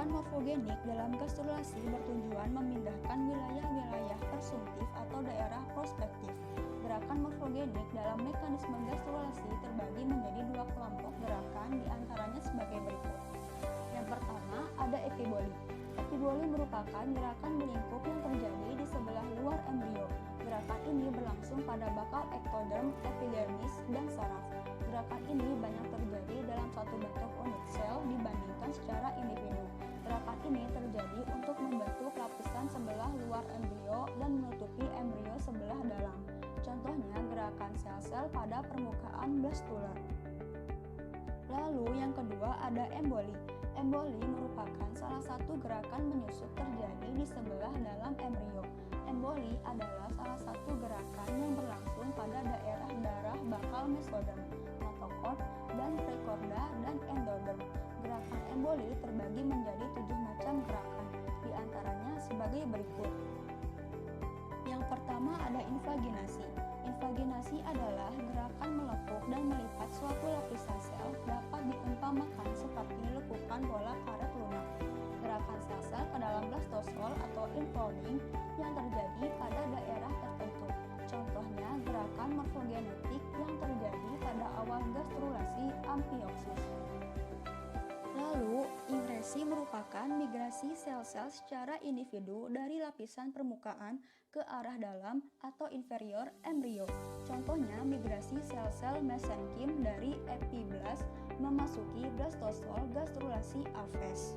Gerakan morfogenik dalam gastrulasi bertujuan memindahkan wilayah-wilayah persumtif atau daerah prospektif. Gerakan morfogenik dalam mekanisme gastrulasi terbagi menjadi dua kelompok gerakan, diantaranya sebagai berikut. Yang pertama ada epiboli. Epiboli merupakan gerakan melingkup yang terjadi di sebelah luar embrio. Gerakan ini berlangsung pada bakal ektoderm, epidermis, dan saraf. Gerakan ini banyak terjadi dalam satu bentuk unit sel dibandingkan secara individu. Gerakan ini terjadi untuk membentuk lapisan sebelah luar embrio dan menutupi embrio sebelah dalam. Contohnya gerakan sel-sel pada permukaan blastula. Lalu yang kedua ada emboli. Emboli merupakan salah satu gerakan menyusut terjadi di sebelah dalam embrio. Emboli adalah salah satu gerakan yang berlangsung pada daerah darah bakal mesoderm, notochord, dan prekorda dan endoderm. Gerakan emboli terbagi menjadi 7 macam gerakan, diantaranya sebagai berikut. Yang pertama ada invaginasi. Invaginasi adalah gerakan melepuk dan melipat suatu lapisan sel dapat diumpamakan seperti lekukan bola karet lunak. Gerakan sel-sel ke dalam blastosol atau infolding yang terjadi pada daerah tertentu. Contohnya gerakan morfogenetik yang terjadi pada awal gastrulasi amfioksis. Lalu, ingresi merupakan migrasi sel-sel secara individu dari lapisan permukaan ke arah dalam atau inferior embrio. Contohnya migrasi sel-sel mesenkim dari epiblast memasuki blastosol gastrulasi aphes.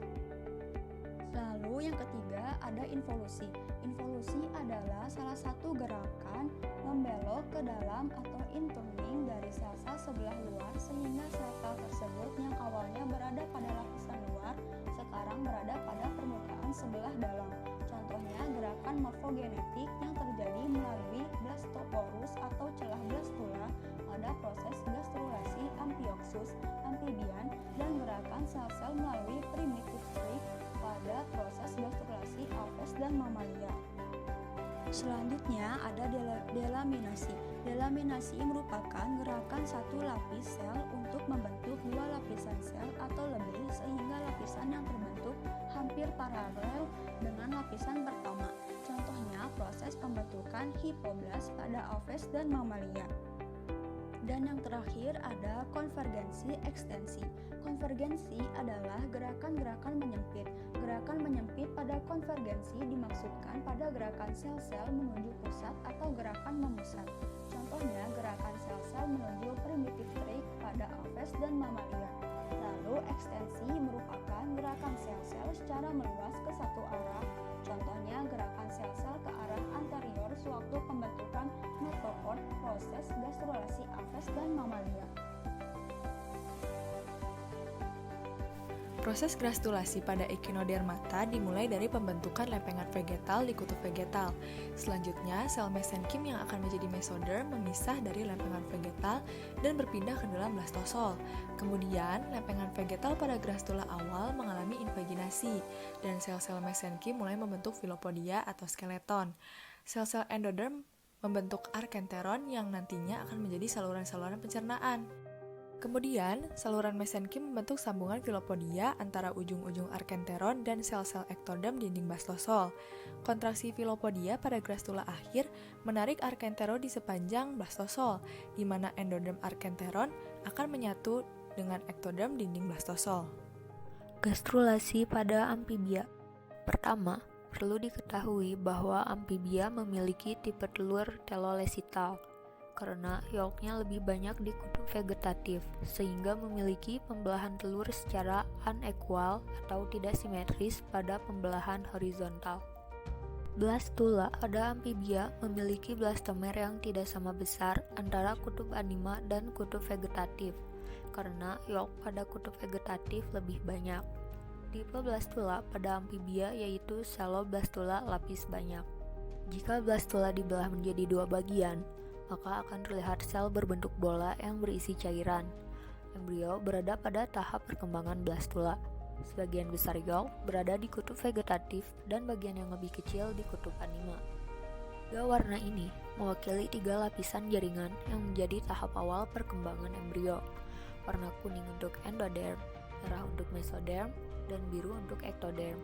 Lalu yang ketiga ada involusi. Involusi adalah salah satu gerakan membelok ke dalam atau inturning dari sel-sel sebelah luar sehingga sel-sel tersebut yang awalnya berada pada lapisan luar sekarang berada pada permukaan sebelah dalam. Contohnya gerakan morfogenetik yang terjadi melalui blastoporus atau celah blastula pada proses gastrulasi amfioksus, amfibian, dan gerakan sel-sel melalui primitive streak pada proses gastrulasi aphes dan mamalia. Selanjutnya ada delaminasi. Delaminasi merupakan gerakan satu lapis sel untuk membentuk dua lapisan sel atau lebih sehingga lapisan yang terbentuk hampir paralel dengan lapisan pertama. Contohnya proses pembentukan hipoblast pada aphes dan mamalia. Dan yang terakhir ada konvergensi ekstensi. Konvergensi adalah gerakan-gerakan menyempit. Gerakan menyempit pada konvergensi dimaksudkan pada gerakan sel-sel menuju pusat atau gerakan memusat. Contohnya gerakan sel-sel menuju primitive streak pada aphes dan mamalia. Lalu ekstensi merupakan gerakan sel-sel secara meluas ke satu arah. Contohnya gerakan sel-sel ke arah anterior sewaktu pembentukan notochord proses gastrulasi aphes dan mamalia. Proses gastrulasi pada echinodermata dimulai dari pembentukan lempengan vegetal di kutub vegetal. Selanjutnya, sel mesenkim yang akan menjadi mesoderm memisah dari lempengan vegetal dan berpindah ke dalam blastosol. Kemudian, lempengan vegetal pada grastula awal mengalami invaginasi, dan sel-sel mesenkim mulai membentuk filopodia atau skeleton. Sel-sel endoderm membentuk arkenteron yang nantinya akan menjadi saluran-saluran pencernaan. Kemudian, saluran mesenkim membentuk sambungan filopodia antara ujung-ujung arkenteron dan sel-sel ektoderm dinding blastosol. Kontraksi filopodia pada grastula akhir menarik arkenteron di sepanjang blastosol, di mana endoderm arkenteron akan menyatu dengan ektoderm dinding blastosol. Gastrulasi pada amfibia. Pertama, perlu diketahui bahwa amfibia memiliki tipe telur telolesital karena yolknya lebih banyak di kutub vegetatif, sehingga memiliki pembelahan telur secara unequal atau tidak simetris pada pembelahan horizontal. Blastula pada amfibia memiliki blastomer yang tidak sama besar antara kutub anima dan kutub vegetatif, karena yolk pada kutub vegetatif lebih banyak. Tipe blastula pada amfibia yaitu celloblastula lapis banyak. Jika blastula dibelah menjadi dua bagian, maka akan terlihat sel berbentuk bola yang berisi cairan. Embrio berada pada tahap perkembangan blastula. Sebagian besar yolk berada di kutub vegetatif dan bagian yang lebih kecil di kutub anima. Tiga warna ini mewakili tiga lapisan jaringan yang menjadi tahap awal perkembangan embrio. Warna kuning untuk endoderm, merah untuk mesoderm, dan biru untuk ektoderm.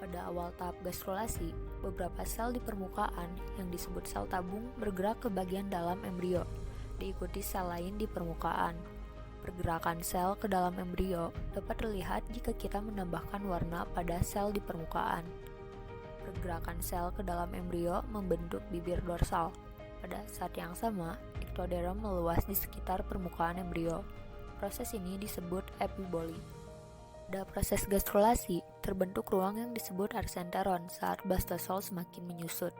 Pada awal tahap gastrulasi, beberapa sel di permukaan yang disebut sel tabung bergerak ke bagian dalam embrio, diikuti sel lain di permukaan. Pergerakan sel ke dalam embrio dapat terlihat jika kita menambahkan warna pada sel di permukaan. Pergerakan sel ke dalam embrio membentuk bibir dorsal. Pada saat yang sama, ektoderm meluas di sekitar permukaan embrio. Proses ini disebut epiboli. Pada proses gastrulasi, terbentuk ruang yang disebut arsenteron saat blastosol semakin menyusut.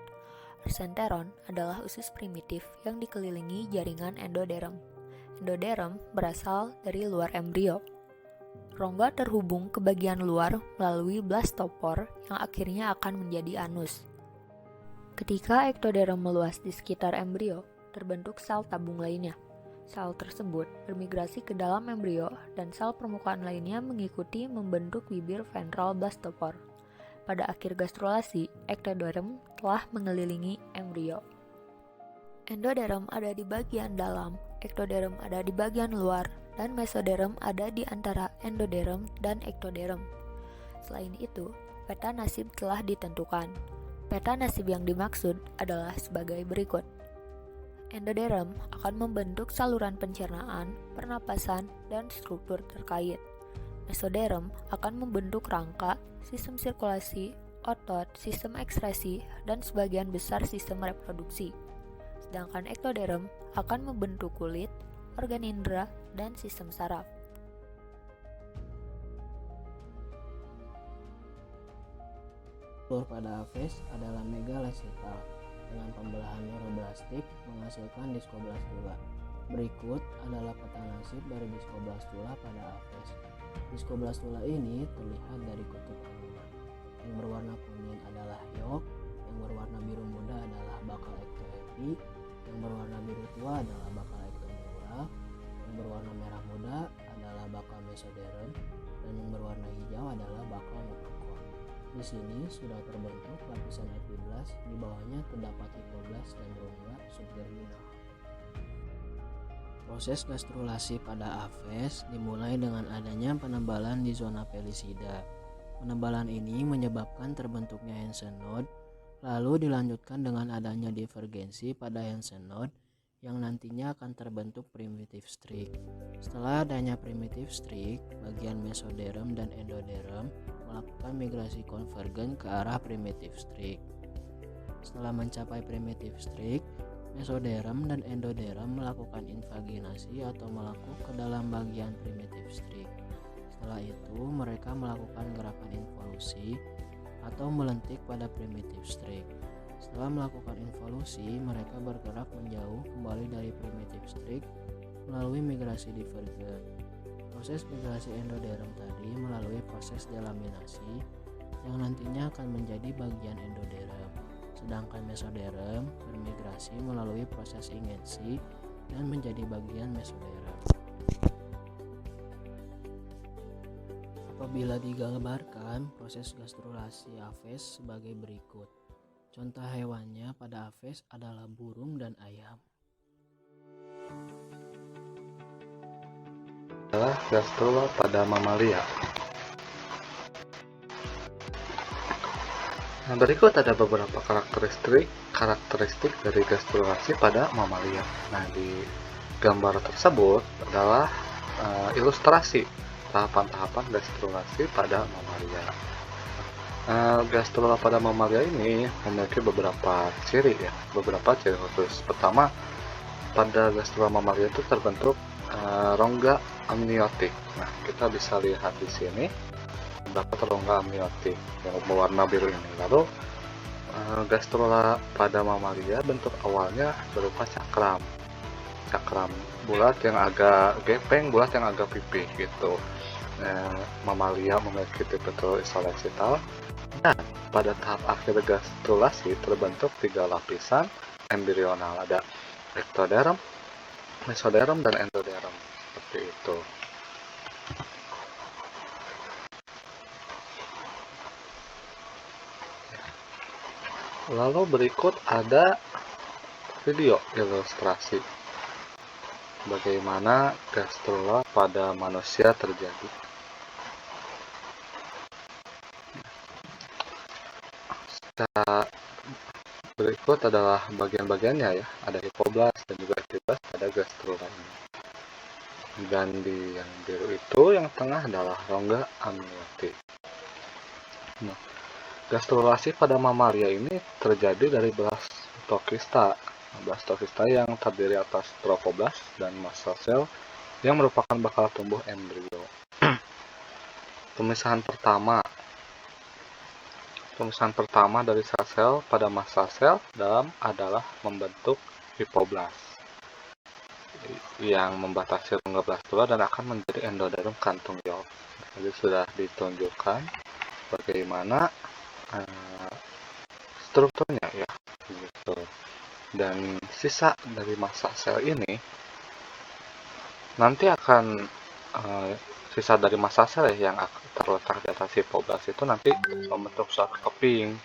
Arsenteron adalah usus primitif yang dikelilingi jaringan endoderm. Endoderm berasal dari luar embrio. Rongga terhubung ke bagian luar melalui blastopor yang akhirnya akan menjadi anus. Ketika ektoderm meluas di sekitar embrio, terbentuk sel tabung lainnya. Sel tersebut bermigrasi ke dalam embrio dan sel permukaan lainnya mengikuti membentuk bibir ventral blastopor. Pada akhir gastrulasi, ektoderm telah mengelilingi embrio. Endoderm ada di bagian dalam, ektoderm ada di bagian luar, dan mesoderm ada di antara endoderm dan ektoderm. Selain itu, peta nasib telah ditentukan. Peta nasib yang dimaksud adalah sebagai berikut. Endoderm akan membentuk saluran pencernaan, pernapasan, dan struktur terkait. Mesoderm akan membentuk rangka, sistem sirkulasi, otot, sistem ekskresi, dan sebagian besar sistem reproduksi. Sedangkan ektoderm akan membentuk kulit, organ indera, dan sistem saraf. Telur pada Aves adalah megalesital dengan pembelahan neuroblastik menghasilkan diskoblastula. Berikut adalah peta nasib dari diskoblastula pada Aves. Diskoblastula ini terlihat dari kutub anuma. Yang berwarna kuning adalah yolk, yang berwarna biru muda adalah bakal ektoepi, yang berwarna biru tua adalah bakal ektoneural, yang berwarna merah muda adalah bakal mesoderm, dan yang berwarna hijau adalah bakal neurokon. Di sini sudah terbentuk lapisan epiblast, di bawahnya terdapat hipoblast dan rongga subgerminal. Proses gastrulasi pada Aves dimulai dengan adanya penebalan di zona pelisida. Penebalan ini menyebabkan terbentuknya Hansen node, lalu dilanjutkan dengan adanya divergensi pada Hansen node yang nantinya akan terbentuk primitive streak. Setelah adanya primitive streak, bagian mesoderm dan endoderm melakukan migrasi konvergen ke arah primitive streak. Setelah mencapai primitive streak, mesoderm dan endoderm melakukan invaginasi atau melekuk ke dalam bagian primitive streak. Setelah itu, mereka melakukan gerakan involusi atau melentik pada primitive streak. Setelah melakukan involusi, mereka bergerak menjauh kembali dari primitive streak melalui migrasi divergen. Proses migrasi endoderm tadi melalui proses delaminasi yang nantinya akan menjadi bagian endoderm. Sedangkan mesoderm bermigrasi melalui proses ingensi dan menjadi bagian mesoderm. Apabila digambarkan proses gastrulasi Aves sebagai berikut. Contoh hewannya pada Aves adalah burung dan ayam. Adalah gastrula pada mamalia. Nah, berikut ada beberapa karakteristik dari gastrulasi pada mamalia. Nah, di gambar tersebut adalah ilustrasi tahapan-tahapan gastrulasi pada mamalia. Gastrula pada mamalia ini memiliki beberapa ciri khusus. Pertama, pada gastrula mamalia itu terbentuk rongga amniotik. Nah, kita bisa lihat di sini terdapat rongga amniotik yang berwarna biru ini. Lalu gastrula pada mamalia bentuk awalnya berupa cakram bulat yang agak gepeng, bulat yang agak pipih gitu. Mamalia memiliki tipe telur isolesital. Dan pada tahap akhir gastrulasi terbentuk 3 lapisan embrional, ada ektoderm, mesoderm, dan endoderm. Seperti itu. Lalu berikut ada video ilustrasi bagaimana gastrula pada manusia terjadi. Berikut adalah bagian-bagiannya ya, ada hipoblast dan juga epiblast pada gastrula ini. Dan di yang biru itu yang tengah adalah rongga amniotik. Nah, gastrulasi pada mamalia ini terjadi dari blastokista. Blastokista yang terdiri atas trofoblast dan massa sel yang merupakan bakal tumbuh embrio. Pemisahan pertama dari sel-sel pada massa sel dalam adalah membentuk hipoblast yang membatasi rongga blastula dan akan menjadi endoderm kantung Yolk. Jadi sudah ditunjukkan bagaimana strukturnya ya, gitu. Dan sisa dari massa sel ini nanti akan sisa dari massa sel yang terletak di atas hipoblast itu nanti membentuk suatu keping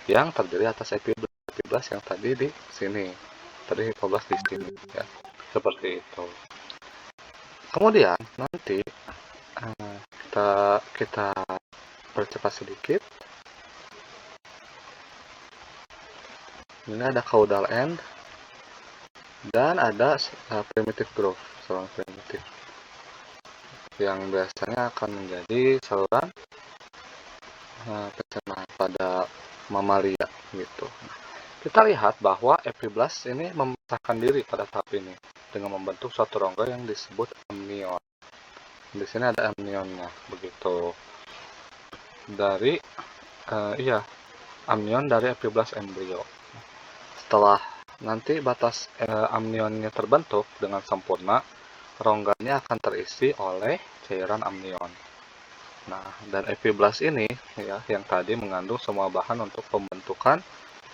yang terdiri atas epiblast yang tadi di sini, tadi hipoblast di sini ya, seperti itu. Kemudian nanti kita percepat sedikit. Ini ada caudal end dan ada primitive growth, saluran primitif yang biasanya akan menjadi saluran pencernaan pada mamalia gitu. Kita lihat bahwa epiblast ini memisahkan diri pada tahap ini dengan membentuk suatu rongga yang disebut amnion. Di sini ada amnionnya begitu. Dari amnion dari epiblast embrio. Setelah nanti batas amnionnya terbentuk dengan sempurna, rongganya akan terisi oleh cairan amnion. Nah, dan epiblast ini ya yang tadi mengandung semua bahan untuk pembentukan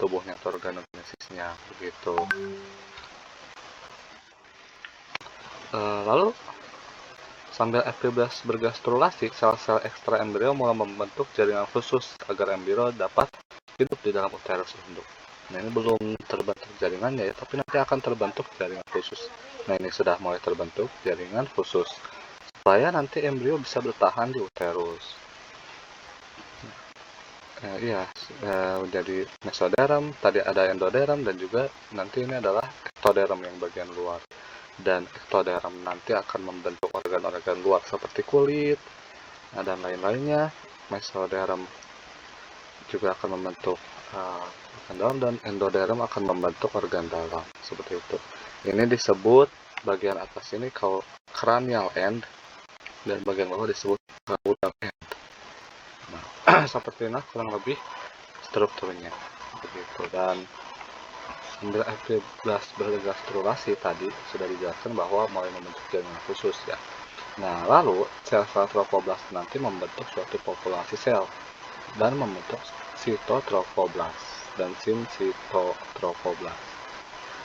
tubuhnya atau organogenesisnya begitu. Lalu sambil epiblast bergastrulasi, sel-sel ekstra embrio mulai membentuk jaringan khusus agar embrio dapat hidup di dalam uterus induk. Nah, ini belum terbentuk jaringannya ya, tapi nanti akan terbentuk jaringan khusus. Nah, ini sudah mulai terbentuk jaringan khusus supaya nanti embrio bisa bertahan di uterus. Jadi mesoderm, tadi ada endoderm, dan juga nanti ini adalah ektoderm yang bagian luar. Dan ektoderm nanti akan membentuk organ-organ luar seperti kulit dan lain-lainnya. Mesoderm juga akan membentuk organ dalam, dan endoderm akan membentuk organ dalam seperti itu. Ini disebut bagian atas ini cranial end dan bagian bawah disebut caudal end. Nah, seperti ini kurang lebih strukturnya begitu. Dan sambil epiblast bergastrulasi tadi sudah dijelaskan bahwa mulai membentuk jaringan khusus ya. Nah, lalu sel-sel trofoblast nanti membentuk suatu populasi sel dan membentuk sitotrofoblast dan sinsitotrofoblast.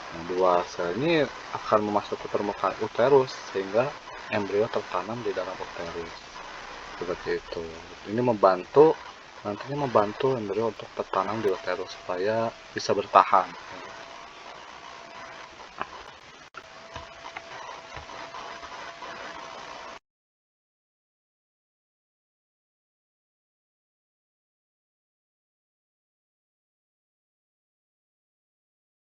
Nah, dua sel ini akan memasuki permukaan uterus sehingga embrio tertanam di dalam uterus. Seperti itu. Ini nantinya membantu embrio untuk tertanam di uterus supaya bisa bertahan.